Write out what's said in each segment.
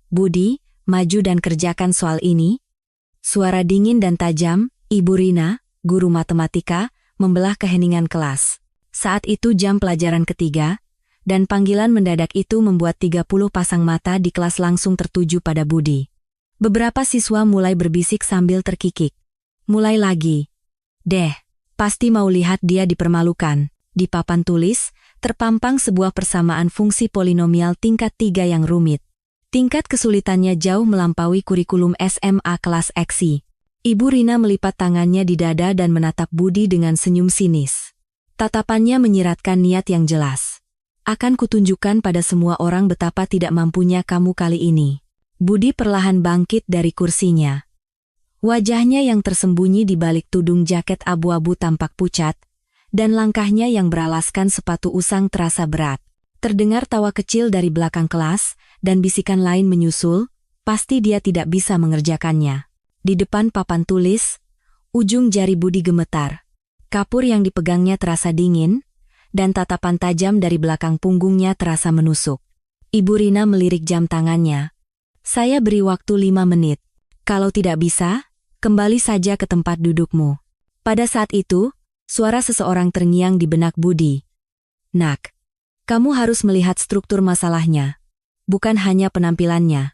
Budi, maju dan kerjakan soal ini. Suara dingin dan tajam, Ibu Rina, guru matematika, membelah keheningan kelas. Saat itu jam pelajaran ketiga, dan panggilan mendadak itu membuat 30 pasang mata di kelas langsung tertuju pada Budi. Beberapa siswa mulai berbisik sambil terkikik. Mulai lagi. Deh, pasti mau lihat dia dipermalukan. Di papan tulis, terpampang sebuah persamaan fungsi polinomial tingkat 3 yang rumit. Tingkat kesulitannya jauh melampaui kurikulum SMA kelas Eksi. Ibu Rina melipat tangannya di dada dan menatap Budi dengan senyum sinis. Tatapannya menyiratkan niat yang jelas. Akan kutunjukkan pada semua orang betapa tidak mampunya kamu kali ini. Budi perlahan bangkit dari kursinya. Wajahnya yang tersembunyi di balik tudung jaket abu-abu tampak pucat, dan langkahnya yang beralaskan sepatu usang terasa berat. Terdengar tawa kecil dari belakang kelas, dan bisikan lain menyusul, pasti dia tidak bisa mengerjakannya. Di depan papan tulis, ujung jari Budi gemetar. Kapur yang dipegangnya terasa dingin, dan tatapan tajam dari belakang punggungnya terasa menusuk. Ibu Rina melirik jam tangannya. Saya beri waktu 5 menit. Kalau tidak bisa, kembali saja ke tempat dudukmu. Pada saat itu, suara seseorang terngiang di benak Budi. Nak, kamu harus melihat struktur masalahnya, bukan hanya penampilannya.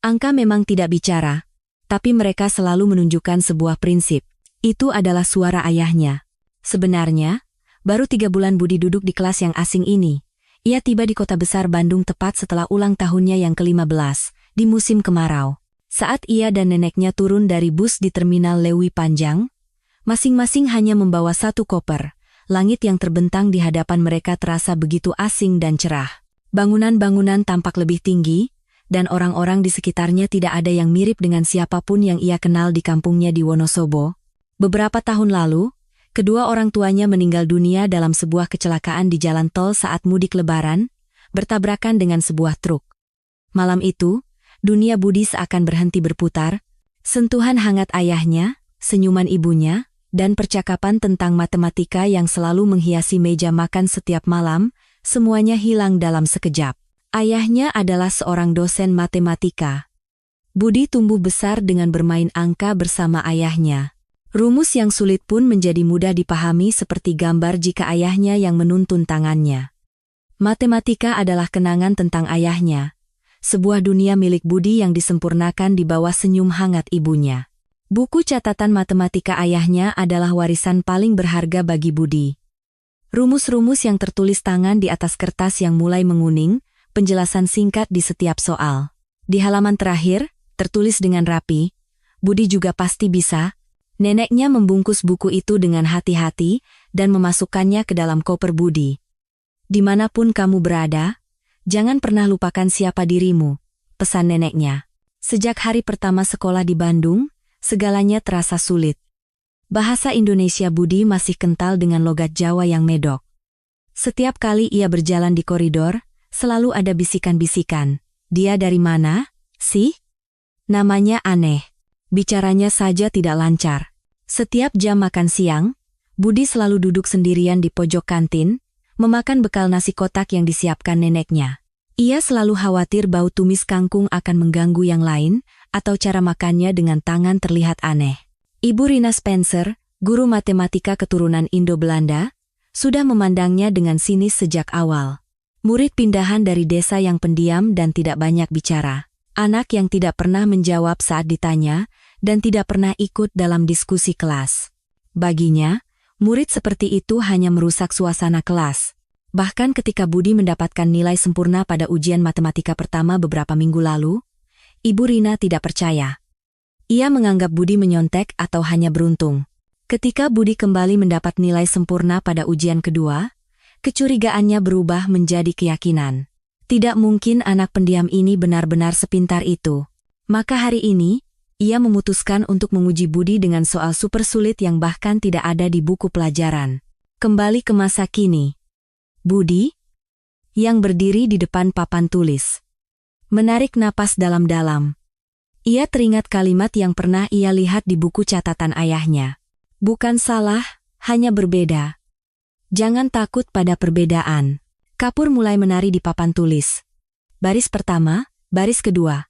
Angka memang tidak bicara, tapi mereka selalu menunjukkan sebuah prinsip. Itu adalah suara ayahnya. Sebenarnya, baru 3 bulan Budi duduk di kelas yang asing ini. Ia tiba di kota besar Bandung tepat setelah ulang tahunnya yang ke-15, di musim kemarau. Saat ia dan neneknya turun dari bus di Terminal Lewi Panjang, masing-masing hanya membawa satu koper. Langit yang terbentang di hadapan mereka terasa begitu asing dan cerah. Bangunan-bangunan tampak lebih tinggi, dan orang-orang di sekitarnya tidak ada yang mirip dengan siapapun yang ia kenal di kampungnya di Wonosobo. Beberapa tahun lalu, kedua orang tuanya meninggal dunia dalam sebuah kecelakaan di jalan tol saat mudik lebaran, bertabrakan dengan sebuah truk. Malam itu, dunia Budi seakan berhenti berputar. Sentuhan hangat ayahnya, senyuman ibunya, dan percakapan tentang matematika yang selalu menghiasi meja makan setiap malam, semuanya hilang dalam sekejap. Ayahnya adalah seorang dosen matematika. Budi tumbuh besar dengan bermain angka bersama ayahnya. Rumus yang sulit pun menjadi mudah dipahami seperti gambar jika ayahnya yang menuntun tangannya. Matematika adalah kenangan tentang ayahnya. Sebuah dunia milik Budi yang disempurnakan di bawah senyum hangat ibunya. Buku catatan matematika ayahnya adalah warisan paling berharga bagi Budi. Rumus-rumus yang tertulis tangan di atas kertas yang mulai menguning, penjelasan singkat di setiap soal. Di halaman terakhir, tertulis dengan rapi, Budi juga pasti bisa. Neneknya membungkus buku itu dengan hati-hati dan memasukkannya ke dalam koper Budi. Dimanapun kamu berada, jangan pernah lupakan siapa dirimu, pesan neneknya. Sejak hari pertama sekolah di Bandung, segalanya terasa sulit. Bahasa Indonesia Budi masih kental dengan logat Jawa yang medok. Setiap kali ia berjalan di koridor, selalu ada bisikan-bisikan. Dia dari mana, sih? Namanya aneh. Bicaranya saja tidak lancar. Setiap jam makan siang, Budi selalu duduk sendirian di pojok kantin, memakan bekal nasi kotak yang disiapkan neneknya. Ia selalu khawatir bau tumis kangkung akan mengganggu yang lain, atau cara makannya dengan tangan terlihat aneh. Ibu Rina Spencer, guru matematika keturunan Indo-Belanda, sudah memandangnya dengan sinis sejak awal. Murid pindahan dari desa yang pendiam dan tidak banyak bicara. Anak yang tidak pernah menjawab saat ditanya, dan tidak pernah ikut dalam diskusi kelas. Baginya, murid seperti itu hanya merusak suasana kelas. Bahkan ketika Budi mendapatkan nilai sempurna pada ujian matematika pertama beberapa minggu lalu, Ibu Rina tidak percaya. Ia menganggap Budi menyontek atau hanya beruntung. Ketika Budi kembali mendapat nilai sempurna pada ujian kedua, kecurigaannya berubah menjadi keyakinan. Tidak mungkin anak pendiam ini benar-benar sepintar itu. Maka hari ini, ia memutuskan untuk menguji Budi dengan soal super sulit yang bahkan tidak ada di buku pelajaran. Kembali ke masa kini. Budi, yang berdiri di depan papan tulis, menarik napas dalam-dalam. Ia teringat kalimat yang pernah ia lihat di buku catatan ayahnya. Bukan salah, hanya berbeda. Jangan takut pada perbedaan. Kapur mulai menari di papan tulis. Baris pertama, baris kedua.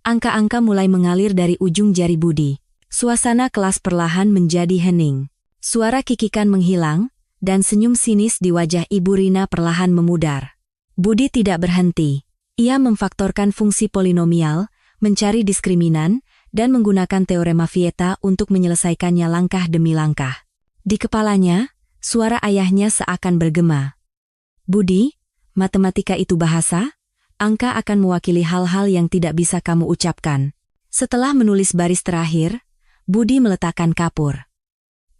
Angka-angka mulai mengalir dari ujung jari Budi. Suasana kelas perlahan menjadi hening. Suara kikikan menghilang, dan senyum sinis di wajah Ibu Rina perlahan memudar. Budi tidak berhenti. Ia memfaktorkan fungsi polinomial, mencari diskriminan, dan menggunakan teorema Vieta untuk menyelesaikannya langkah demi langkah. Di kepalanya, suara ayahnya seakan bergema. Budi, matematika itu bahasa? Angka akan mewakili hal-hal yang tidak bisa kamu ucapkan. Setelah menulis baris terakhir, Budi meletakkan kapur.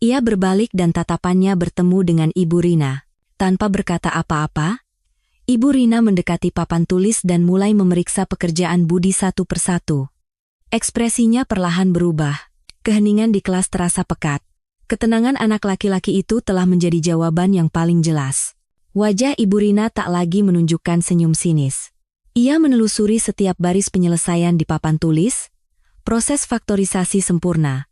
Ia berbalik dan tatapannya bertemu dengan Ibu Rina. Tanpa berkata apa-apa, Ibu Rina mendekati papan tulis dan mulai memeriksa pekerjaan Budi satu persatu. Ekspresinya perlahan berubah. Keheningan di kelas terasa pekat. Ketenangan anak laki-laki itu telah menjadi jawaban yang paling jelas. Wajah Ibu Rina tak lagi menunjukkan senyum sinis. Ia menelusuri setiap baris penyelesaian di papan tulis, proses faktorisasi sempurna,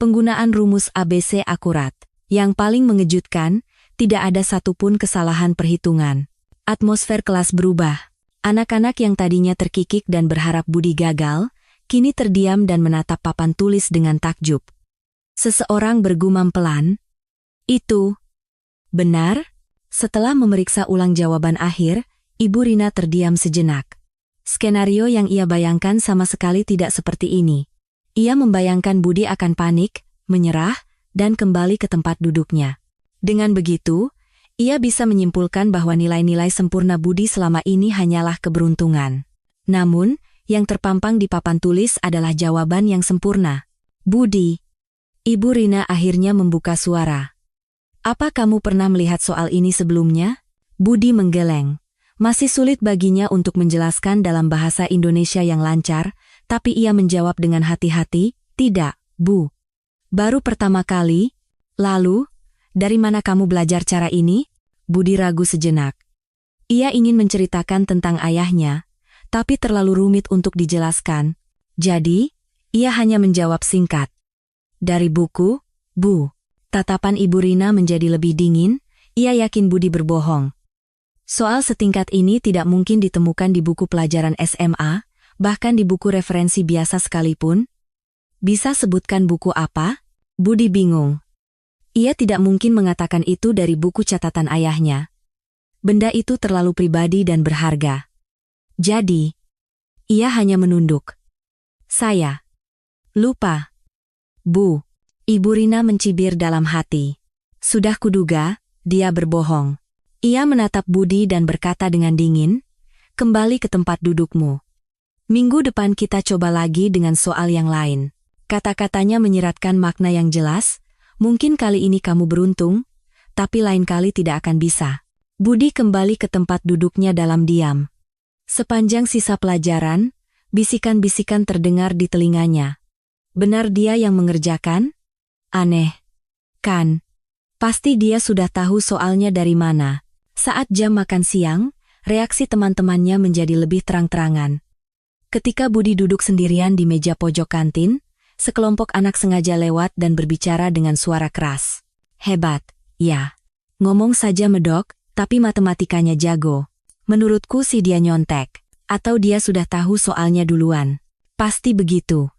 penggunaan rumus ABC akurat. Yang paling mengejutkan, tidak ada satupun kesalahan perhitungan. Atmosfer kelas berubah. Anak-anak yang tadinya terkikik dan berharap Budi gagal, kini terdiam dan menatap papan tulis dengan takjub. Seseorang bergumam pelan, "Itu benar?" Setelah memeriksa ulang jawaban akhir, Ibu Rina terdiam sejenak. Skenario yang ia bayangkan sama sekali tidak seperti ini. Ia membayangkan Budi akan panik, menyerah, dan kembali ke tempat duduknya. Dengan begitu, ia bisa menyimpulkan bahwa nilai-nilai sempurna Budi selama ini hanyalah keberuntungan. Namun, yang terpampang di papan tulis adalah jawaban yang sempurna. "Budi." Ibu Rina akhirnya membuka suara. "Apa kamu pernah melihat soal ini sebelumnya?" Budi menggeleng. Masih sulit baginya untuk menjelaskan dalam bahasa Indonesia yang lancar, tapi ia menjawab dengan hati-hati, "Tidak, Bu. Baru pertama kali." "Lalu, dari mana kamu belajar cara ini?" Budi ragu sejenak. Ia ingin menceritakan tentang ayahnya, tapi terlalu rumit untuk dijelaskan. Jadi, ia hanya menjawab singkat. "Dari buku, Bu." Tatapan Ibu Rina menjadi lebih dingin, ia yakin Budi berbohong. Soal setingkat ini tidak mungkin ditemukan di buku pelajaran SMA, bahkan di buku referensi biasa sekalipun. "Bisa sebutkan buku apa?" Budi bingung. Ia tidak mungkin mengatakan itu dari buku catatan ayahnya. Benda itu terlalu pribadi dan berharga. Jadi, ia hanya menunduk. "Saya lupa, Bu." Ibu Rina mencibir dalam hati. Sudah kuduga, dia berbohong. Ia menatap Budi dan berkata dengan dingin, "Kembali ke tempat dudukmu. Minggu depan kita coba lagi dengan soal yang lain." Kata-katanya menyiratkan makna yang jelas, "Mungkin kali ini kamu beruntung, tapi lain kali tidak akan bisa." Budi kembali ke tempat duduknya dalam diam. Sepanjang sisa pelajaran, bisikan-bisikan terdengar di telinganya. Benar dia yang mengerjakan? Aneh, kan? Pasti dia sudah tahu soalnya dari mana. Saat jam makan siang, reaksi teman-temannya menjadi lebih terang-terangan. Ketika Budi duduk sendirian di meja pojok kantin, sekelompok anak sengaja lewat dan berbicara dengan suara keras. "Hebat, ya. Ngomong saja medok, tapi matematikanya jago. Menurutku sih dia nyontek. Atau dia sudah tahu soalnya duluan. Pasti begitu.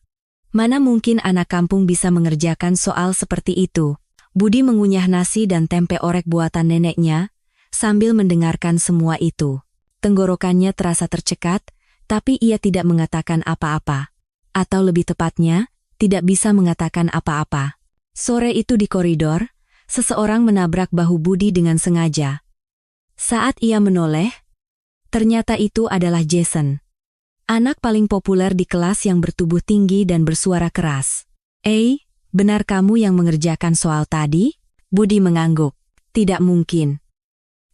Mana mungkin anak kampung bisa mengerjakan soal seperti itu." Budi mengunyah nasi dan tempe orek buatan neneknya, sambil mendengarkan semua itu. Tenggorokannya terasa tercekat, tapi ia tidak mengatakan apa-apa. Atau lebih tepatnya, tidak bisa mengatakan apa-apa. Sore itu di koridor, seseorang menabrak bahu Budi dengan sengaja. Saat ia menoleh, ternyata itu adalah Jason. Anak paling populer di kelas yang bertubuh tinggi dan bersuara keras. Benar kamu yang mengerjakan soal tadi?" Budi mengangguk. "Tidak mungkin.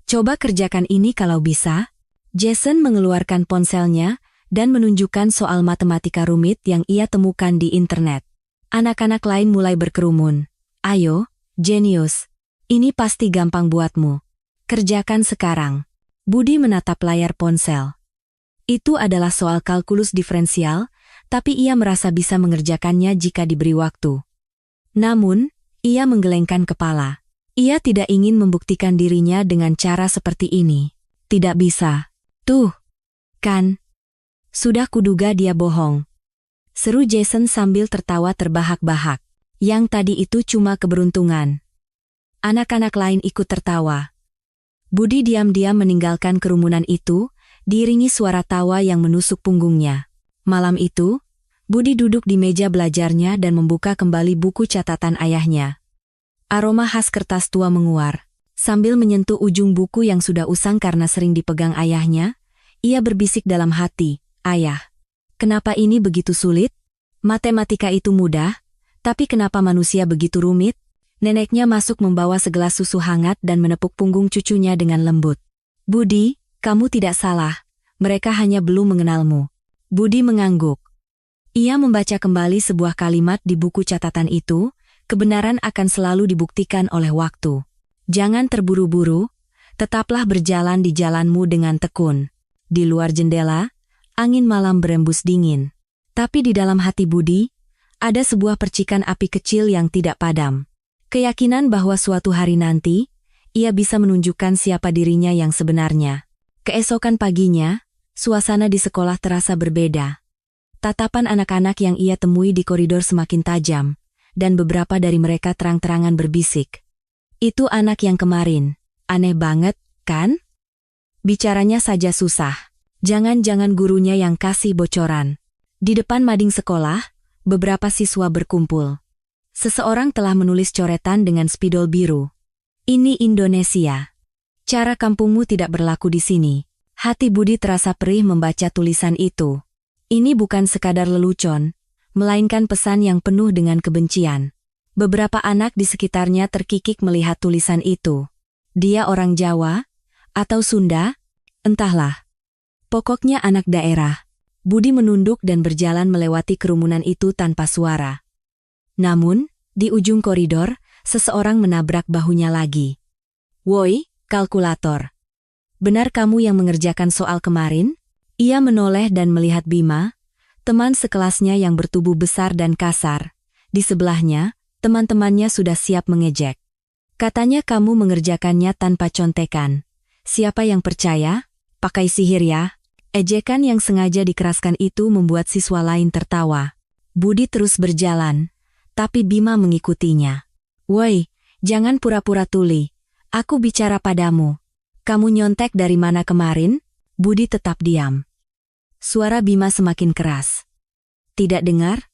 Coba kerjakan ini kalau bisa." Jason mengeluarkan ponselnya dan menunjukkan soal matematika rumit yang ia temukan di internet. Anak-anak lain mulai berkerumun. "Ayo, jenius. Ini pasti gampang buatmu. Kerjakan sekarang." Budi menatap layar ponsel. Itu adalah soal kalkulus diferensial, tapi ia merasa bisa mengerjakannya jika diberi waktu. Namun, ia menggelengkan kepala. Ia tidak ingin membuktikan dirinya dengan cara seperti ini. Tidak bisa. Tuh, kan? Sudah kuduga dia bohong. Seru Jason sambil tertawa terbahak-bahak. Yang tadi itu cuma keberuntungan. Anak-anak lain ikut tertawa. Budi diam-diam meninggalkan kerumunan itu, diiringi suara tawa yang menusuk punggungnya. Malam itu, Budi duduk di meja belajarnya dan membuka kembali buku catatan ayahnya. Aroma khas kertas tua menguar. Sambil menyentuh ujung buku yang sudah usang karena sering dipegang ayahnya, ia berbisik dalam hati, "Ayah, kenapa ini begitu sulit? Matematika itu mudah, tapi kenapa manusia begitu rumit?" Neneknya masuk membawa segelas susu hangat dan menepuk punggung cucunya dengan lembut. "Budi, kamu tidak salah. Mereka hanya belum mengenalmu." Budi mengangguk. Ia membaca kembali sebuah kalimat di buku catatan itu, kebenaran akan selalu dibuktikan oleh waktu. Jangan terburu-buru, tetaplah berjalan di jalanmu dengan tekun. Di luar jendela, angin malam berembus dingin. Tapi di dalam hati Budi, ada sebuah percikan api kecil yang tidak padam. Keyakinan bahwa suatu hari nanti, ia bisa menunjukkan siapa dirinya yang sebenarnya. Keesokan paginya, suasana di sekolah terasa berbeda. Tatapan anak-anak yang ia temui di koridor semakin tajam, dan beberapa dari mereka terang-terangan berbisik. "Itu anak yang kemarin. Aneh banget, kan? Bicaranya saja susah. Jangan-jangan gurunya yang kasih bocoran." Di depan mading sekolah, beberapa siswa berkumpul. Seseorang telah menulis coretan dengan spidol biru. "Ini Indonesia. Cara kampungmu tidak berlaku di sini." Hati Budi terasa perih membaca tulisan itu. Ini bukan sekadar lelucon, melainkan pesan yang penuh dengan kebencian. Beberapa anak di sekitarnya terkikik melihat tulisan itu. Dia orang Jawa? Atau Sunda? Entahlah. Pokoknya anak daerah. Budi menunduk dan berjalan melewati kerumunan itu tanpa suara. Namun, di ujung koridor, seseorang menabrak bahunya lagi. "Woi, kalkulator. Benar kamu yang mengerjakan soal kemarin?" Ia menoleh dan melihat Bima, teman sekelasnya yang bertubuh besar dan kasar. Di sebelahnya, teman-temannya sudah siap mengejek. "Katanya kamu mengerjakannya tanpa contekan. Siapa yang percaya? Pakai sihir ya?" Ejekan yang sengaja dikeraskan itu membuat siswa lain tertawa. Budi terus berjalan, tapi Bima mengikutinya. "Woi, jangan pura-pura tuli. Aku bicara padamu. Kamu nyontek dari mana kemarin?" Budi tetap diam. Suara Bima semakin keras. "Tidak dengar?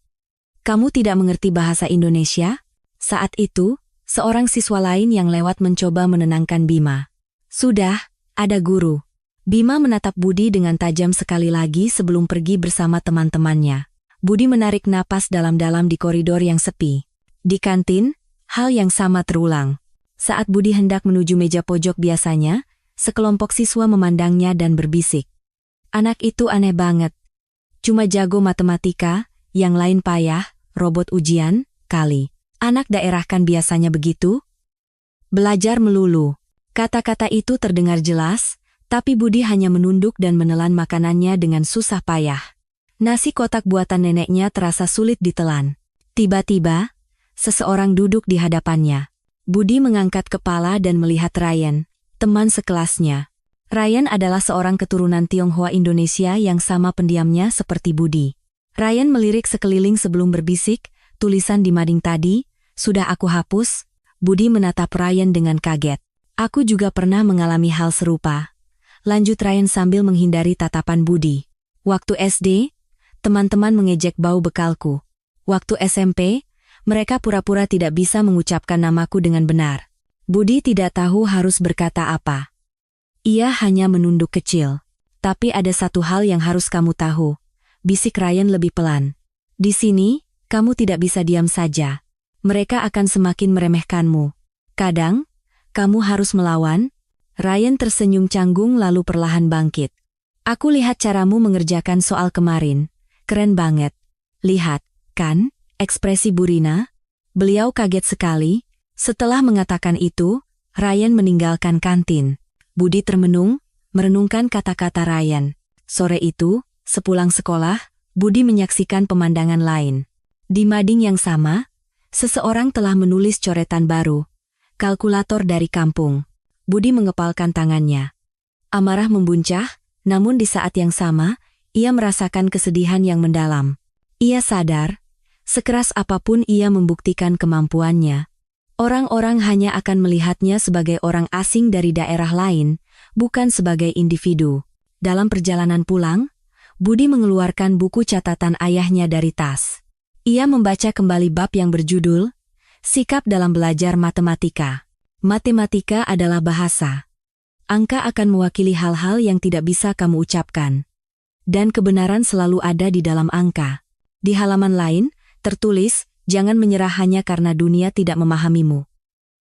Kamu tidak mengerti bahasa Indonesia?" Saat itu, seorang siswa lain yang lewat mencoba menenangkan Bima. "Sudah, ada guru." Bima menatap Budi dengan tajam sekali lagi sebelum pergi bersama teman-temannya. Budi menarik napas dalam-dalam di koridor yang sepi. Di kantin, hal yang sama terulang. Saat Budi hendak menuju meja pojok biasanya, sekelompok siswa memandangnya dan berbisik. "Anak itu aneh banget. Cuma jago matematika, yang lain payah, robot ujian, kali. Anak daerah kan biasanya begitu? Belajar melulu." Kata-kata itu terdengar jelas, tapi Budi hanya menunduk dan menelan makanannya dengan susah payah. Nasi kotak buatan neneknya terasa sulit ditelan. Tiba-tiba, seseorang duduk di hadapannya. Budi mengangkat kepala dan melihat Ryan, teman sekelasnya. Ryan adalah seorang keturunan Tionghoa Indonesia yang sama pendiamnya seperti Budi. Ryan melirik sekeliling sebelum berbisik, "Tulisan di mading tadi, sudah aku hapus." Budi menatap Ryan dengan kaget. "Aku juga pernah mengalami hal serupa," lanjut Ryan sambil menghindari tatapan Budi. "Waktu SD, teman-teman mengejek bau bekalku. Waktu SMP, mereka pura-pura tidak bisa mengucapkan namaku dengan benar." Budi tidak tahu harus berkata apa. Ia hanya menunduk kecil. "Tapi ada satu hal yang harus kamu tahu," bisik Ryan lebih pelan. "Di sini, kamu tidak bisa diam saja. Mereka akan semakin meremehkanmu. Kadang, kamu harus melawan." Ryan tersenyum canggung lalu perlahan bangkit. "Aku lihat caramu mengerjakan soal kemarin. Keren banget. Lihat, kan, ekspresi Burina?" Beliau kaget sekali. Setelah mengatakan itu, Ryan meninggalkan kantin. Budi termenung, merenungkan kata-kata Ryan. Sore itu, sepulang sekolah, Budi menyaksikan pemandangan lain. Di mading yang sama, seseorang telah menulis coretan baru. "Kalkulator dari kampung." Budi mengepalkan tangannya. Amarah membuncah, namun di saat yang sama, ia merasakan kesedihan yang mendalam. Ia sadar, sekeras apapun ia membuktikan kemampuannya, orang-orang hanya akan melihatnya sebagai orang asing dari daerah lain, bukan sebagai individu. Dalam perjalanan pulang, Budi mengeluarkan buku catatan ayahnya dari tas. Ia membaca kembali bab yang berjudul, Sikap dalam Belajar Matematika. Matematika adalah bahasa. Angka akan mewakili hal-hal yang tidak bisa kamu ucapkan. Dan kebenaran selalu ada di dalam angka. Di halaman lain, tertulis, jangan menyerah hanya karena dunia tidak memahamimu.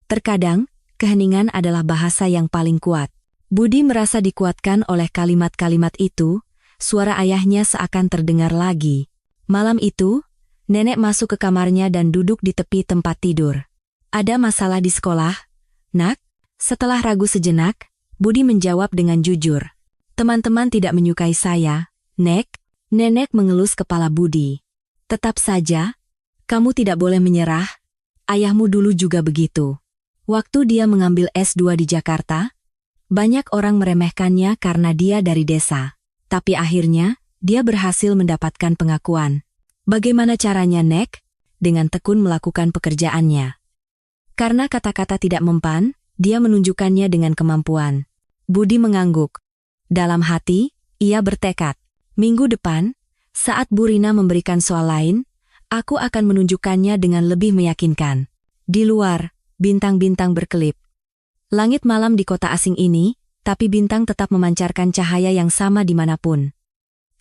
Terkadang, keheningan adalah bahasa yang paling kuat. Budi merasa dikuatkan oleh kalimat-kalimat itu, suara ayahnya seakan terdengar lagi. Malam itu, nenek masuk ke kamarnya dan duduk di tepi tempat tidur. Ada masalah di sekolah, nak? Setelah ragu sejenak, Budi menjawab dengan jujur. Teman-teman tidak menyukai saya, Nek. Nenek mengelus kepala Budi. Tetap saja, kamu tidak boleh menyerah. Ayahmu dulu juga begitu. Waktu dia mengambil S2 di Jakarta, banyak orang meremehkannya karena dia dari desa. Tapi akhirnya, dia berhasil mendapatkan pengakuan. Bagaimana caranya, Nek? Dengan tekun melakukan pekerjaannya. Karena kata-kata tidak mempan, dia menunjukkannya dengan kemampuan. Budi mengangguk. Dalam hati, ia bertekad. Minggu depan, saat Bu Rina memberikan soal lain, aku akan menunjukkannya dengan lebih meyakinkan. Di luar, bintang-bintang berkelip. Langit malam di kota asing ini, tapi bintang tetap memancarkan cahaya yang sama dimanapun.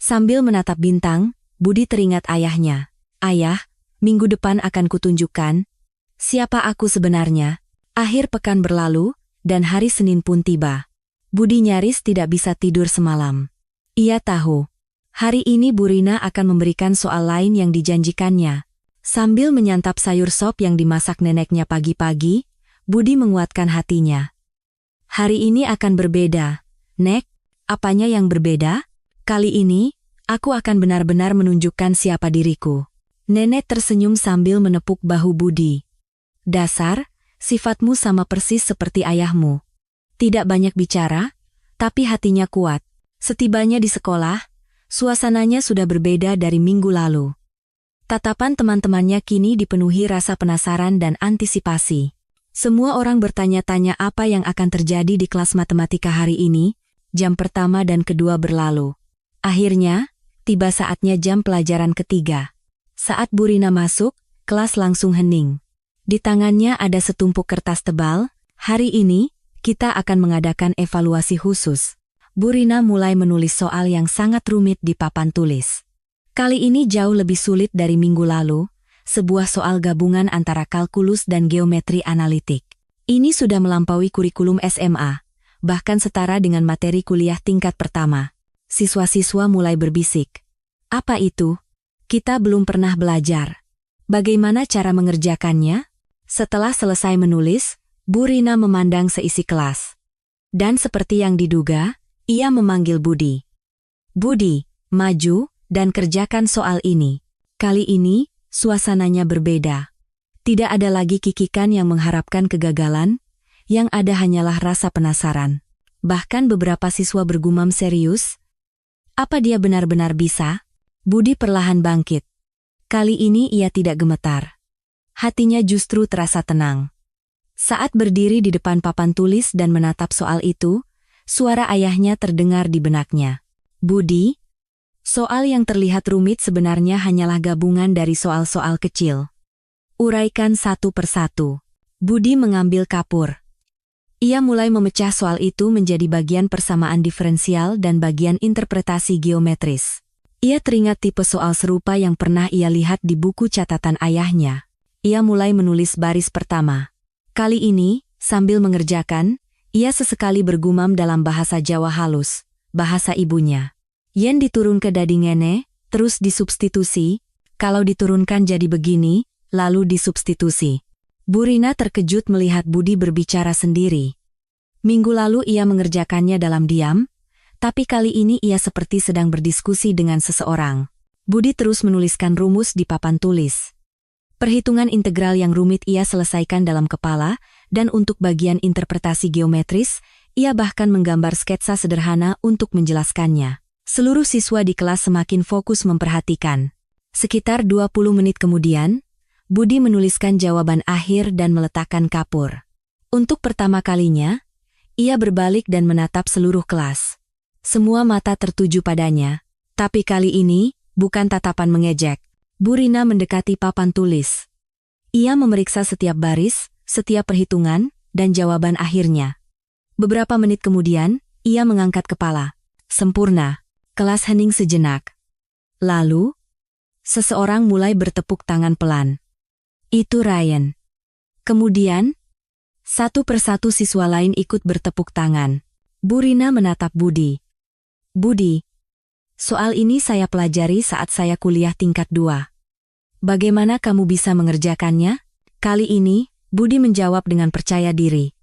Sambil menatap bintang, Budi teringat ayahnya. Ayah, minggu depan akan kutunjukkan siapa aku sebenarnya. Akhir pekan berlalu, dan hari Senin pun tiba. Budi nyaris tidak bisa tidur semalam. Ia tahu, hari ini Bu Rina akan memberikan soal lain yang dijanjikannya. Sambil menyantap sayur sop yang dimasak neneknya pagi-pagi, Budi menguatkan hatinya. Hari ini akan berbeda, Nek. Apanya yang berbeda? Kali ini, aku akan benar-benar menunjukkan siapa diriku. Nenek tersenyum sambil menepuk bahu Budi. Dasar, sifatmu sama persis seperti ayahmu. Tidak banyak bicara, tapi hatinya kuat. Setibanya di sekolah, suasananya sudah berbeda dari minggu lalu. Tatapan teman-temannya kini dipenuhi rasa penasaran dan antisipasi. Semua orang bertanya-tanya apa yang akan terjadi di kelas matematika hari ini. Jam pertama dan kedua berlalu. Akhirnya, tiba saatnya jam pelajaran ketiga. Saat Bu Rina masuk, kelas langsung hening. Di tangannya ada setumpuk kertas tebal. Hari ini, kita akan mengadakan evaluasi khusus. Bu Rina mulai menulis soal yang sangat rumit di papan tulis. Kali ini jauh lebih sulit dari minggu lalu, sebuah soal gabungan antara kalkulus dan geometri analitik. Ini sudah melampaui kurikulum SMA, bahkan setara dengan materi kuliah tingkat pertama. Siswa-siswa mulai berbisik. Apa itu? Kita belum pernah belajar. Bagaimana cara mengerjakannya? Setelah selesai menulis, Bu Rina memandang seisi kelas. Dan seperti yang diduga, ia memanggil Budi. Budi, maju dan kerjakan soal ini. Kali ini, suasananya berbeda. Tidak ada lagi kikikan yang mengharapkan kegagalan, yang ada hanyalah rasa penasaran. Bahkan beberapa siswa bergumam serius. Apa dia benar-benar bisa? Budi perlahan bangkit. Kali ini ia tidak gemetar. Hatinya justru terasa tenang. Saat berdiri di depan papan tulis dan menatap soal itu, suara ayahnya terdengar di benaknya. Budi, soal yang terlihat rumit sebenarnya hanyalah gabungan dari soal-soal kecil. Uraikan satu persatu. Budi mengambil kapur. Ia mulai memecah soal itu menjadi bagian persamaan diferensial dan bagian interpretasi geometris. Ia teringat tipe soal serupa yang pernah ia lihat di buku catatan ayahnya. Ia mulai menulis baris pertama. Kali ini, sambil mengerjakan, ia sesekali bergumam dalam bahasa Jawa halus, bahasa ibunya. Yen diturun ke dadi ngene, terus disubstitusi, kalau diturunkan jadi begini, lalu disubstitusi. Bu Rina terkejut melihat Budi berbicara sendiri. Minggu lalu ia mengerjakannya dalam diam, tapi kali ini ia seperti sedang berdiskusi dengan seseorang. Budi terus menuliskan rumus di papan tulis. Perhitungan integral yang rumit ia selesaikan dalam kepala, dan untuk bagian interpretasi geometris, ia bahkan menggambar sketsa sederhana untuk menjelaskannya. Seluruh siswa di kelas semakin fokus memperhatikan. Sekitar 20 menit kemudian, Budi menuliskan jawaban akhir dan meletakkan kapur. Untuk pertama kalinya, ia berbalik dan menatap seluruh kelas. Semua mata tertuju padanya, tapi kali ini bukan tatapan mengejek. Bu Rina mendekati papan tulis. Ia memeriksa setiap baris, setiap perhitungan, dan jawaban akhirnya. Beberapa menit kemudian, ia mengangkat kepala. Sempurna. Kelas hening sejenak. Lalu, seseorang mulai bertepuk tangan pelan. Itu Ryan. Kemudian, satu persatu siswa lain ikut bertepuk tangan. Bu Rina menatap Budi. Budi, soal ini saya pelajari saat saya kuliah tingkat 2. Bagaimana kamu bisa mengerjakannya? Kali ini, Budi menjawab dengan percaya diri.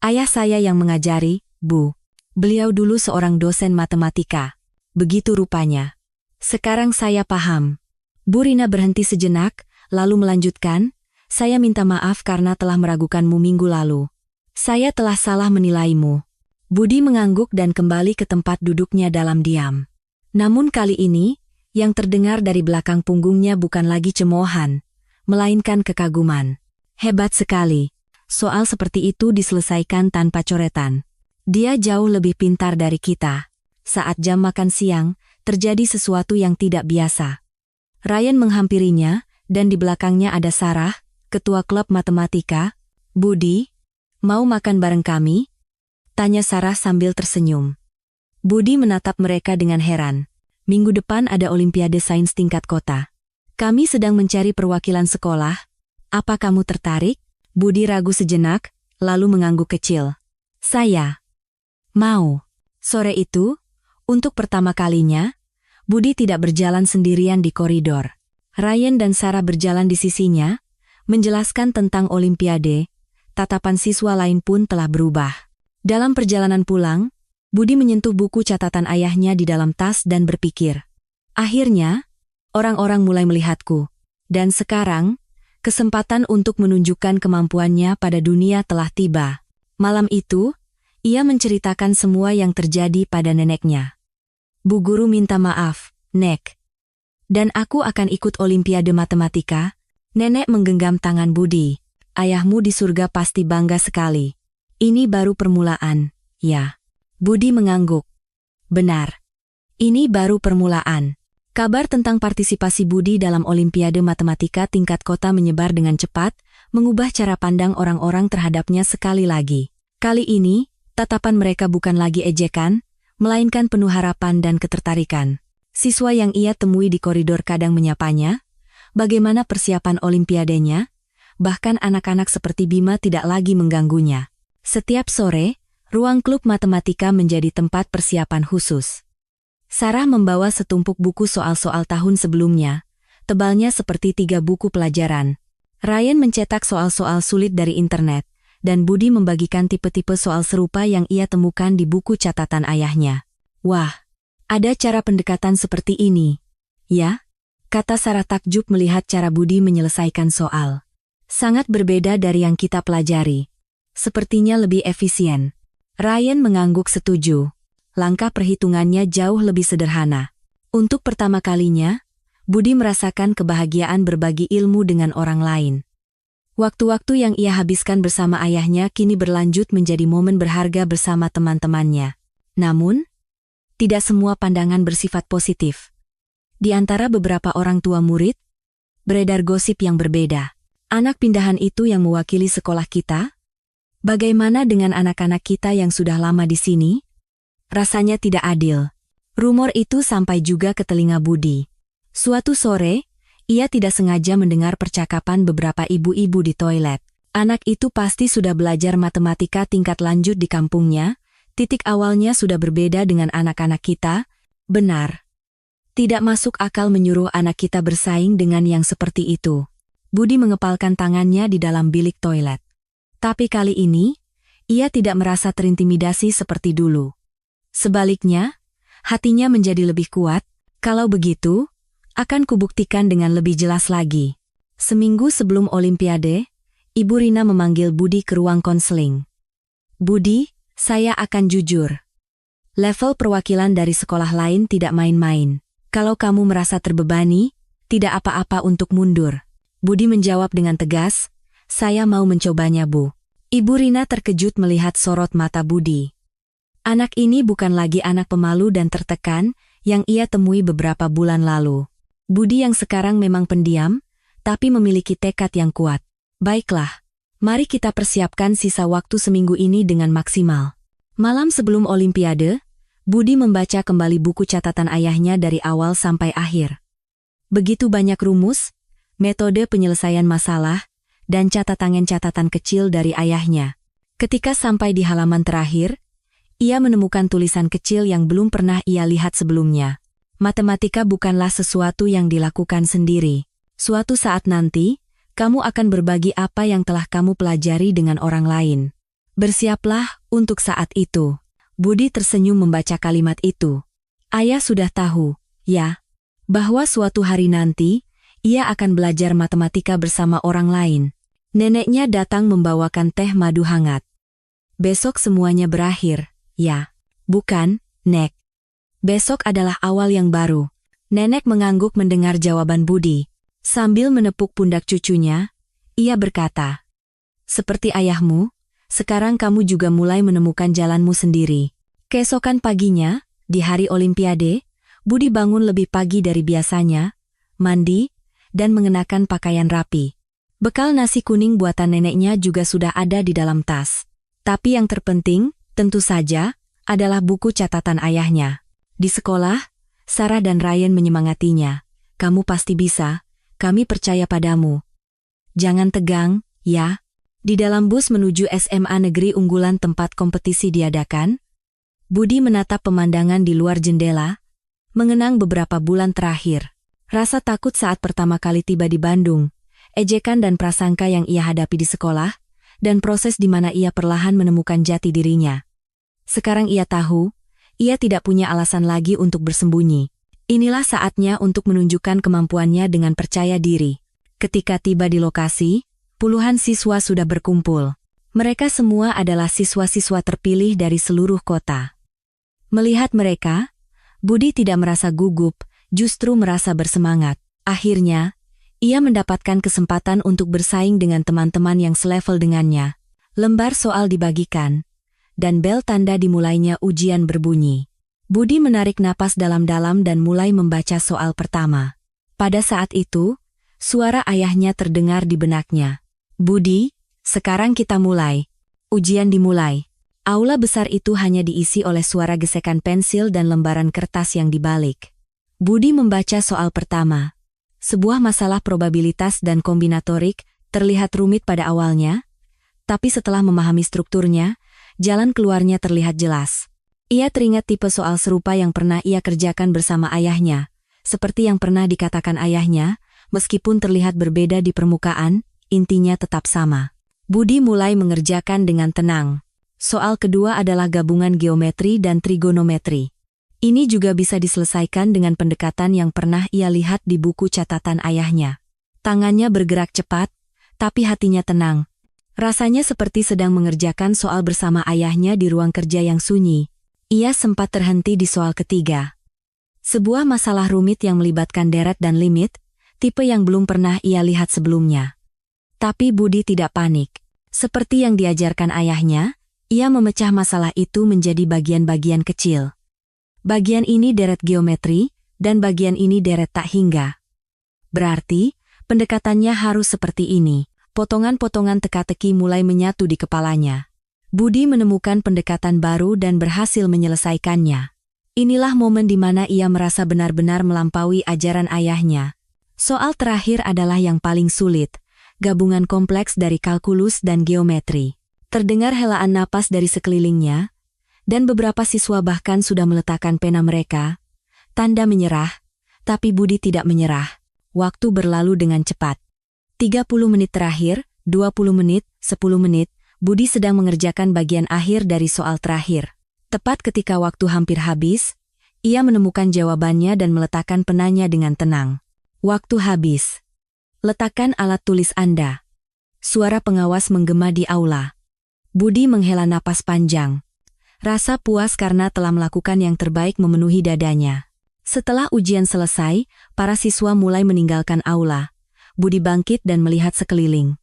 Ayah saya yang mengajari, Bu. Beliau dulu seorang dosen matematika. Begitu rupanya. Sekarang saya paham. Bu Rina berhenti sejenak, lalu melanjutkan, saya minta maaf karena telah meragukanmu minggu lalu. Saya telah salah menilaimu. Budi mengangguk dan kembali ke tempat duduknya dalam diam. Namun kali ini, yang terdengar dari belakang punggungnya bukan lagi cemoohan, melainkan kekaguman. Hebat sekali. Soal seperti itu diselesaikan tanpa coretan. Dia jauh lebih pintar dari kita. Saat jam makan siang, terjadi sesuatu yang tidak biasa. Ryan menghampirinya, dan di belakangnya ada Sarah, ketua klub matematika. Budi, mau makan bareng kami? Tanya Sarah sambil tersenyum. Budi menatap mereka dengan heran. Minggu depan ada Olimpiade Sains tingkat kota. Kami sedang mencari perwakilan sekolah. Apa kamu tertarik? Budi ragu sejenak, lalu mengangguk kecil. Saya mau. Sore itu, untuk pertama kalinya, Budi tidak berjalan sendirian di koridor. Ryan dan Sarah berjalan di sisinya, menjelaskan tentang Olimpiade. Tatapan siswa lain pun telah berubah. Dalam perjalanan pulang, Budi menyentuh buku catatan ayahnya di dalam tas dan berpikir. Akhirnya, orang-orang mulai melihatku. Dan sekarang, kesempatan untuk menunjukkan kemampuannya pada dunia telah tiba. Malam itu, ia menceritakan semua yang terjadi pada neneknya. Bu guru minta maaf, Nek. Dan aku akan ikut Olimpiade Matematika. Nenek menggenggam tangan Budi. Ayahmu di surga pasti bangga sekali. Ini baru permulaan, ya. Budi mengangguk. Benar. Ini baru permulaan. Kabar tentang partisipasi Budi dalam Olimpiade Matematika tingkat kota menyebar dengan cepat, mengubah cara pandang orang-orang terhadapnya sekali lagi. Kali ini, tatapan mereka bukan lagi ejekan, melainkan penuh harapan dan ketertarikan. Siswa yang ia temui di koridor kadang menyapanya, bagaimana persiapan Olimpiadenya, bahkan anak-anak seperti Bima tidak lagi mengganggunya. Setiap sore, ruang klub matematika menjadi tempat persiapan khusus. Sarah membawa setumpuk buku soal-soal tahun sebelumnya, tebalnya seperti 3 buku pelajaran. Ryan mencetak soal-soal sulit dari internet, dan Budi membagikan tipe-tipe soal serupa yang ia temukan di buku catatan ayahnya. Wah, ada cara pendekatan seperti ini. Ya? Kata Sarah takjub melihat cara Budi menyelesaikan soal. Sangat berbeda dari yang kita pelajari. Sepertinya lebih efisien. Ryan mengangguk setuju. Langkah perhitungannya jauh lebih sederhana. Untuk pertama kalinya, Budi merasakan kebahagiaan berbagi ilmu dengan orang lain. Waktu-waktu yang ia habiskan bersama ayahnya kini berlanjut menjadi momen berharga bersama teman-temannya. Namun, tidak semua pandangan bersifat positif. Di antara beberapa orang tua murid, beredar gosip yang berbeda. Anak pindahan itu yang mewakili sekolah kita? Bagaimana dengan anak-anak kita yang sudah lama di sini? Rasanya tidak adil. Rumor itu sampai juga ke telinga Budi. Suatu sore, ia tidak sengaja mendengar percakapan beberapa ibu-ibu di toilet. Anak itu pasti sudah belajar matematika tingkat lanjut di kampungnya. Titik awalnya sudah berbeda dengan anak-anak kita. Benar. Tidak masuk akal menyuruh anak kita bersaing dengan yang seperti itu. Budi mengepalkan tangannya di dalam bilik toilet. Tapi kali ini, ia tidak merasa terintimidasi seperti dulu. Sebaliknya, hatinya menjadi lebih kuat. Kalau begitu, akan kubuktikan dengan lebih jelas lagi. Seminggu sebelum Olimpiade, Ibu Rina memanggil Budi ke ruang konseling. Budi, saya akan jujur. Level perwakilan dari sekolah lain tidak main-main. Kalau kamu merasa terbebani, Tidak apa-apa untuk mundur. Budi menjawab dengan tegas, saya mau mencobanya, Bu. Ibu Rina terkejut melihat sorot mata Budi. Anak ini bukan lagi anak pemalu dan tertekan yang ia temui beberapa bulan lalu. Budi yang sekarang memang pendiam, tapi memiliki tekad yang kuat. Baiklah, mari kita persiapkan sisa waktu seminggu ini dengan maksimal. Malam sebelum Olimpiade, Budi membaca kembali buku catatan ayahnya dari awal sampai akhir. Begitu banyak rumus, metode penyelesaian masalah, dan catatan kecil dari ayahnya. Ketika sampai di halaman terakhir, ia menemukan tulisan kecil yang belum pernah ia lihat sebelumnya. Matematika bukanlah sesuatu yang dilakukan sendiri. Suatu saat nanti, kamu akan berbagi apa yang telah kamu pelajari dengan orang lain. Bersiaplah untuk saat itu. Budi tersenyum membaca kalimat itu. Ayah sudah tahu, ya, bahwa suatu hari nanti, ia akan belajar matematika bersama orang lain. Neneknya datang membawakan teh madu hangat. Besok semuanya berakhir, ya. Bukan, Nek. Besok adalah awal yang baru. Nenek mengangguk mendengar jawaban Budi. Sambil menepuk pundak cucunya, ia berkata, seperti ayahmu, sekarang kamu juga mulai menemukan jalanmu sendiri. Keesokan paginya, di hari Olimpiade, Budi bangun lebih pagi dari biasanya, mandi, dan mengenakan pakaian rapi. Bekal nasi kuning buatan neneknya juga sudah ada di dalam tas. Tapi yang terpenting, tentu saja, adalah buku catatan ayahnya. Di sekolah, Sarah dan Ryan menyemangatinya. Kamu pasti bisa, kami percaya padamu. Jangan tegang, ya. Di dalam bus menuju SMA negeri unggulan tempat kompetisi diadakan, Budi menatap pemandangan di luar jendela, mengenang beberapa bulan terakhir. Rasa takut saat pertama kali tiba di Bandung, ejekan dan prasangka yang ia hadapi di sekolah, dan proses di mana ia perlahan menemukan jati dirinya. Sekarang ia tahu, ia tidak punya alasan lagi untuk bersembunyi. Inilah saatnya untuk menunjukkan kemampuannya dengan percaya diri. Ketika tiba di lokasi, puluhan siswa sudah berkumpul. Mereka semua adalah siswa-siswa terpilih dari seluruh kota. Melihat mereka, Budi tidak merasa gugup, justru merasa bersemangat. Akhirnya, ia mendapatkan kesempatan untuk bersaing dengan teman-teman yang selevel dengannya. Lembar soal dibagikan, dan bel tanda dimulainya ujian berbunyi. Budi menarik napas dalam-dalam dan mulai membaca soal pertama. Pada saat itu, suara ayahnya terdengar di benaknya. Budi, sekarang kita mulai. Ujian dimulai. Aula besar itu hanya diisi oleh suara gesekan pensil dan lembaran kertas yang dibalik. Budi membaca soal pertama. Sebuah masalah probabilitas dan kombinatorik terlihat rumit pada awalnya, tapi setelah memahami strukturnya, jalan keluarnya terlihat jelas. Ia teringat tipe soal serupa yang pernah ia kerjakan bersama ayahnya. Seperti yang pernah dikatakan ayahnya, meskipun terlihat berbeda di permukaan, intinya tetap sama. Budi mulai mengerjakan dengan tenang. Soal kedua adalah gabungan geometri dan trigonometri. Ini juga bisa diselesaikan dengan pendekatan yang pernah ia lihat di buku catatan ayahnya. Tangannya bergerak cepat, tapi hatinya tenang. Rasanya seperti sedang mengerjakan soal bersama ayahnya di ruang kerja yang sunyi. Ia sempat terhenti di soal ketiga. Sebuah masalah rumit yang melibatkan deret dan limit, tipe yang belum pernah ia lihat sebelumnya. Tapi Budi tidak panik. Seperti yang diajarkan ayahnya, ia memecah masalah itu menjadi bagian-bagian kecil. Bagian ini deret geometri, dan bagian ini deret tak hingga. Berarti, pendekatannya harus seperti ini. Potongan-potongan teka-teki mulai menyatu di kepalanya. Budi menemukan pendekatan baru dan berhasil menyelesaikannya. Inilah momen di mana ia merasa benar-benar melampaui ajaran ayahnya. Soal terakhir adalah yang paling sulit, gabungan kompleks dari kalkulus dan geometri. Terdengar helaan napas dari sekelilingnya, dan beberapa siswa bahkan sudah meletakkan pena mereka. Tanda menyerah, tapi Budi tidak menyerah. Waktu berlalu dengan cepat. 30 menit terakhir, 20 menit, 10 menit, Budi sedang mengerjakan bagian akhir dari soal terakhir. Tepat ketika waktu hampir habis, ia menemukan jawabannya dan meletakkan penanya dengan tenang. Waktu habis. Letakkan alat tulis Anda. Suara pengawas menggema di aula. Budi menghela napas panjang. Rasa puas karena telah melakukan yang terbaik memenuhi dadanya. Setelah ujian selesai, para siswa mulai meninggalkan aula. Budi bangkit dan melihat sekeliling.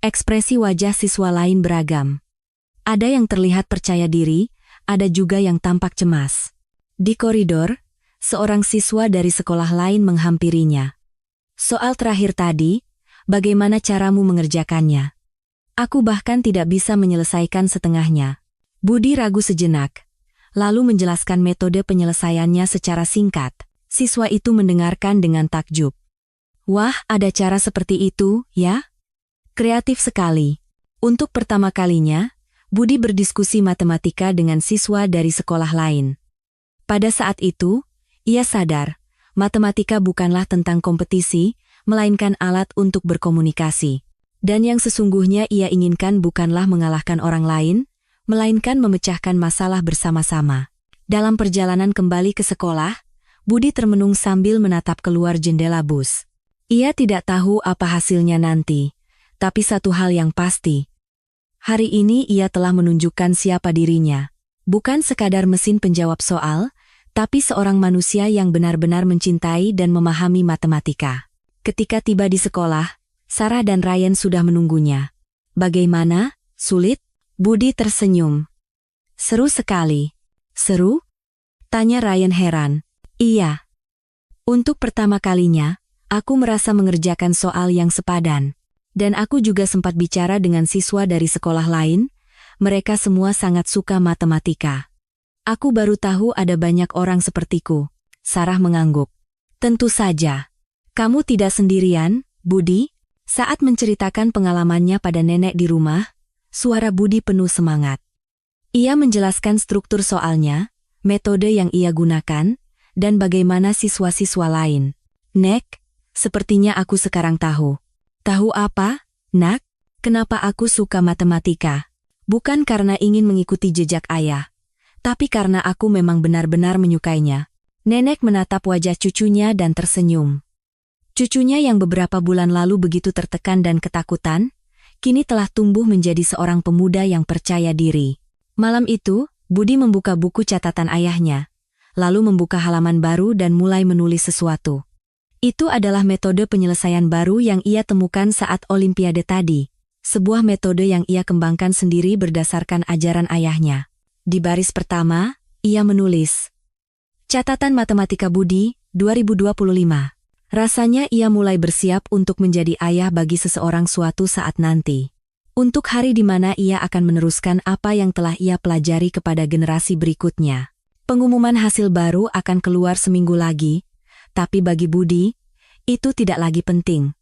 Ekspresi wajah siswa lain beragam. Ada yang terlihat percaya diri, ada juga yang tampak cemas. Di koridor, seorang siswa dari sekolah lain menghampirinya. "Soal terakhir tadi, bagaimana caramu mengerjakannya? Aku bahkan tidak bisa menyelesaikan setengahnya." Budi ragu sejenak, lalu menjelaskan metode penyelesaiannya secara singkat. Siswa itu mendengarkan dengan takjub. "Wah, ada cara seperti itu, ya? Kreatif sekali." Untuk pertama kalinya, Budi berdiskusi matematika dengan siswa dari sekolah lain. Pada saat itu, ia sadar, matematika bukanlah tentang kompetisi, melainkan alat untuk berkomunikasi. Dan yang sesungguhnya ia inginkan bukanlah mengalahkan orang lain, melainkan memecahkan masalah bersama-sama. Dalam perjalanan kembali ke sekolah, Budi termenung sambil menatap keluar jendela bus. Ia tidak tahu apa hasilnya nanti, tapi satu hal yang pasti. Hari ini ia telah menunjukkan siapa dirinya. Bukan sekadar mesin penjawab soal, tapi seorang manusia yang benar-benar mencintai dan memahami matematika. Ketika tiba di sekolah, Sarah dan Ryan sudah menunggunya. "Bagaimana? Sulit?" Budi tersenyum. "Seru sekali." "Seru?" tanya Ryan heran. "Iya. Untuk pertama kalinya, aku merasa mengerjakan soal yang sepadan. Dan aku juga sempat bicara dengan siswa dari sekolah lain, mereka semua sangat suka matematika. Aku baru tahu ada banyak orang sepertiku." Sarah mengangguk. "Tentu saja. Kamu tidak sendirian, Budi." Saat menceritakan pengalamannya pada nenek di rumah, suara Budi penuh semangat. Ia menjelaskan struktur soalnya, metode yang ia gunakan, dan bagaimana siswa-siswa lain. "Nek, sepertinya aku sekarang tahu." "Tahu apa, Nak? Kenapa aku suka matematika? Bukan karena ingin mengikuti jejak ayah, tapi karena aku memang benar-benar menyukainya." Nenek menatap wajah cucunya dan tersenyum. Cucunya yang beberapa bulan lalu begitu tertekan dan ketakutan, kini telah tumbuh menjadi seorang pemuda yang percaya diri. Malam itu, Budi membuka buku catatan ayahnya, lalu membuka halaman baru dan mulai menulis sesuatu. Itu adalah metode penyelesaian baru yang ia temukan saat Olimpiade tadi. Sebuah metode yang ia kembangkan sendiri berdasarkan ajaran ayahnya. Di baris pertama, ia menulis, "Catatan Matematika Budi, 2025. Rasanya ia mulai bersiap untuk menjadi ayah bagi seseorang suatu saat nanti. Untuk hari di mana ia akan meneruskan apa yang telah ia pelajari kepada generasi berikutnya. Pengumuman hasil baru akan keluar seminggu lagi, tapi bagi Budi, itu tidak lagi penting.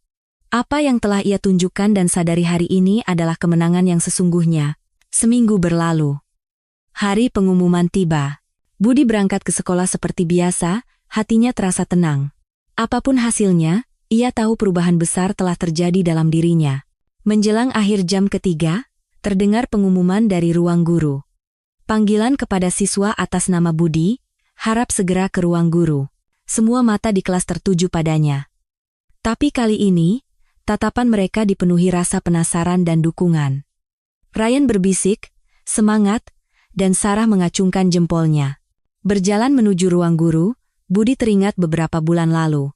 Apa yang telah ia tunjukkan dan sadari hari ini adalah kemenangan yang sesungguhnya." Seminggu berlalu. Hari pengumuman tiba. Budi berangkat ke sekolah seperti biasa, hatinya terasa tenang. Apapun hasilnya, ia tahu perubahan besar telah terjadi dalam dirinya. Menjelang akhir jam ketiga, terdengar pengumuman dari ruang guru. Panggilan kepada siswa atas nama Budi, harap segera ke ruang guru. Semua mata di kelas tertuju padanya. Tapi kali ini, tatapan mereka dipenuhi rasa penasaran dan dukungan. Ryan berbisik, "Semangat," dan Sarah mengacungkan jempolnya. Berjalan menuju ruang guru, Budi teringat beberapa bulan lalu.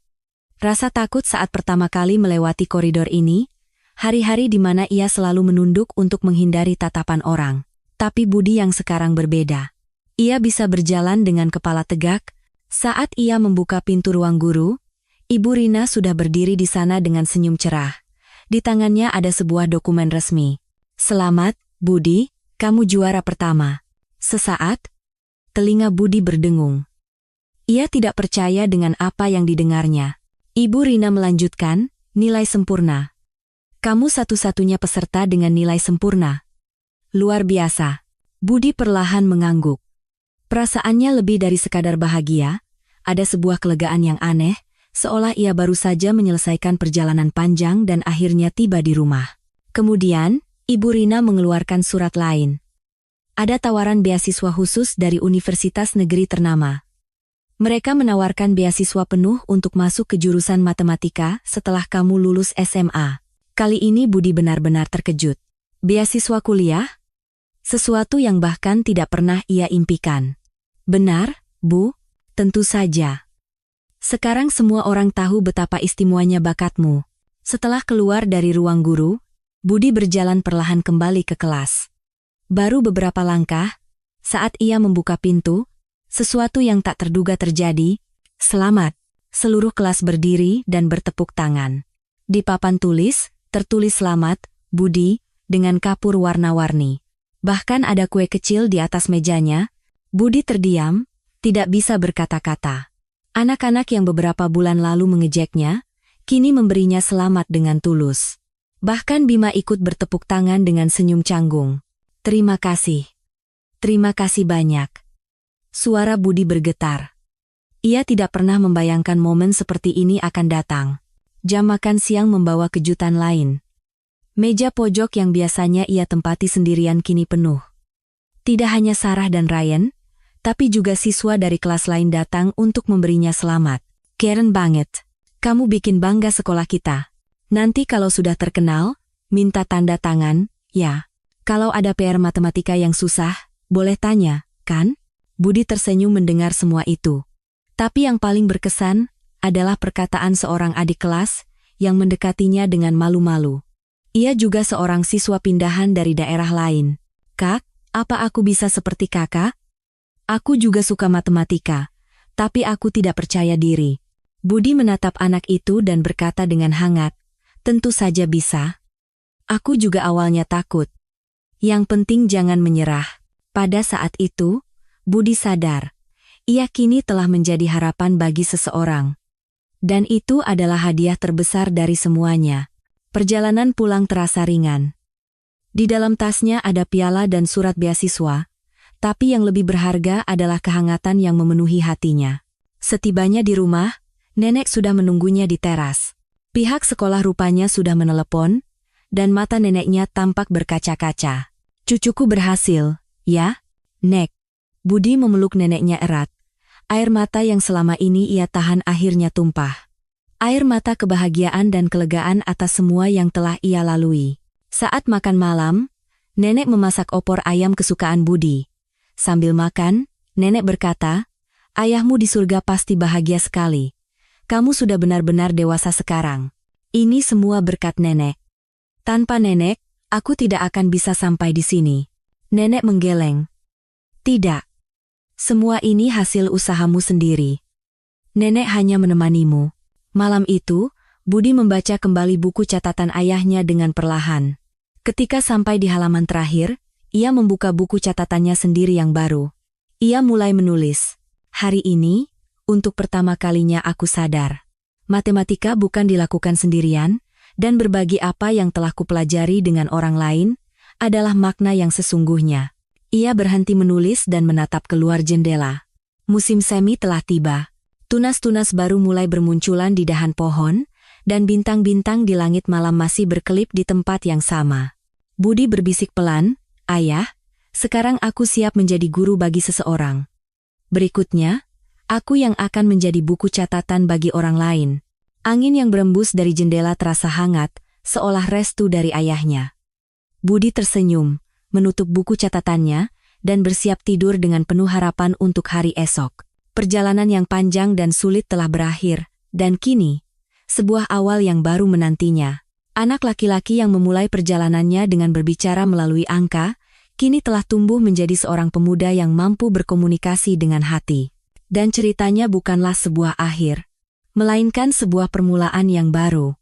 Rasa takut saat pertama kali melewati koridor ini, hari-hari di mana ia selalu menunduk untuk menghindari tatapan orang. Tapi Budi yang sekarang berbeda. Ia bisa berjalan dengan kepala tegak. Saat ia membuka pintu ruang guru, Ibu Rina sudah berdiri di sana dengan senyum cerah. Di tangannya ada sebuah dokumen resmi. "Selamat, Budi, kamu juara pertama." Sesaat, telinga Budi berdengung. Ia tidak percaya dengan apa yang didengarnya. Ibu Rina melanjutkan, "Nilai sempurna. Kamu satu-satunya peserta dengan nilai sempurna." "Luar biasa." Budi perlahan mengangguk. Perasaannya lebih dari sekadar bahagia, ada sebuah kelegaan yang aneh, seolah ia baru saja menyelesaikan perjalanan panjang dan akhirnya tiba di rumah. Kemudian, Ibu Rina mengeluarkan surat lain. Ada tawaran beasiswa khusus dari universitas negeri ternama. Mereka menawarkan beasiswa penuh untuk masuk ke jurusan matematika setelah kamu lulus SMA. Kali ini Budi benar-benar terkejut. Beasiswa kuliah? Sesuatu yang bahkan tidak pernah ia impikan. "Benar, Bu, tentu saja." Sekarang semua orang tahu betapa istimewanya bakatmu. Setelah keluar dari ruang guru, Budi berjalan perlahan kembali ke kelas. Baru beberapa langkah, saat ia membuka pintu, sesuatu yang tak terduga terjadi. Selamat. Seluruh kelas berdiri dan bertepuk tangan. Di papan tulis, tertulis selamat, Budi, dengan kapur warna-warni. Bahkan ada kue kecil di atas mejanya. Budi terdiam, tidak bisa berkata-kata. Anak-anak yang beberapa bulan lalu mengejeknya, kini memberinya selamat dengan tulus. Bahkan Bima ikut bertepuk tangan dengan senyum canggung. Terima kasih. Terima kasih banyak. Suara Budi bergetar. Ia tidak pernah membayangkan momen seperti ini akan datang. Jam makan siang membawa kejutan lain. Meja pojok yang biasanya ia tempati sendirian kini penuh. Tidak hanya Sarah dan Ryan, tapi juga siswa dari kelas lain datang untuk memberinya selamat. Keren banget. Kamu bikin bangga sekolah kita. Nanti kalau sudah terkenal, minta tanda tangan, ya. Kalau ada PR matematika yang susah, boleh tanya, kan? Budi tersenyum mendengar semua itu. Tapi yang paling berkesan adalah perkataan seorang adik kelas yang mendekatinya dengan malu-malu. Ia juga seorang siswa pindahan dari daerah lain. Kak, apa aku bisa seperti kakak? Aku juga suka matematika, tapi aku tidak percaya diri. Budi menatap anak itu dan berkata dengan hangat, tentu saja bisa. Aku juga awalnya takut. Yang penting jangan menyerah. Pada saat itu, Budi sadar, ia kini telah menjadi harapan bagi seseorang. Dan itu adalah hadiah terbesar dari semuanya. Perjalanan pulang terasa ringan. Di dalam tasnya ada piala dan surat beasiswa, tapi yang lebih berharga adalah kehangatan yang memenuhi hatinya. Setibanya di rumah, nenek sudah menunggunya di teras. Pihak sekolah rupanya sudah menelepon, dan mata neneknya tampak berkaca-kaca. Cucuku berhasil, ya, Nek. Budi memeluk neneknya erat. Air mata yang selama ini ia tahan akhirnya tumpah. Air mata kebahagiaan dan kelegaan atas semua yang telah ia lalui. Saat makan malam, nenek memasak opor ayam kesukaan Budi. Sambil makan, nenek berkata, ayahmu di surga pasti bahagia sekali. Kamu sudah benar-benar dewasa sekarang. Ini semua berkat nenek. Tanpa nenek, aku tidak akan bisa sampai di sini. Nenek menggeleng. Tidak. Semua ini hasil usahamu sendiri. Nenek hanya menemanimu. Malam itu, Budi membaca kembali buku catatan ayahnya dengan perlahan. Ketika sampai di halaman terakhir, ia membuka buku catatannya sendiri yang baru. Ia mulai menulis, hari ini, untuk pertama kalinya aku sadar. Matematika bukan dilakukan sendirian, dan berbagi apa yang telah kupelajari dengan orang lain, adalah makna yang sesungguhnya. Ia berhenti menulis dan menatap keluar jendela. Musim semi telah tiba. Tunas-tunas baru mulai bermunculan di dahan pohon, dan bintang-bintang di langit malam masih berkelip di tempat yang sama. Budi berbisik pelan, ayah, sekarang aku siap menjadi guru bagi seseorang. Berikutnya, aku yang akan menjadi buku catatan bagi orang lain. Angin yang berembus dari jendela terasa hangat, seolah restu dari ayahnya. Budi tersenyum, menutup buku catatannya, dan bersiap tidur dengan penuh harapan untuk hari esok. Perjalanan yang panjang dan sulit telah berakhir, dan kini, sebuah awal yang baru menantinya. Anak laki-laki yang memulai perjalanannya dengan berbicara melalui angka, kini telah tumbuh menjadi seorang pemuda yang mampu berkomunikasi dengan hati. Dan ceritanya bukanlah sebuah akhir, melainkan sebuah permulaan yang baru.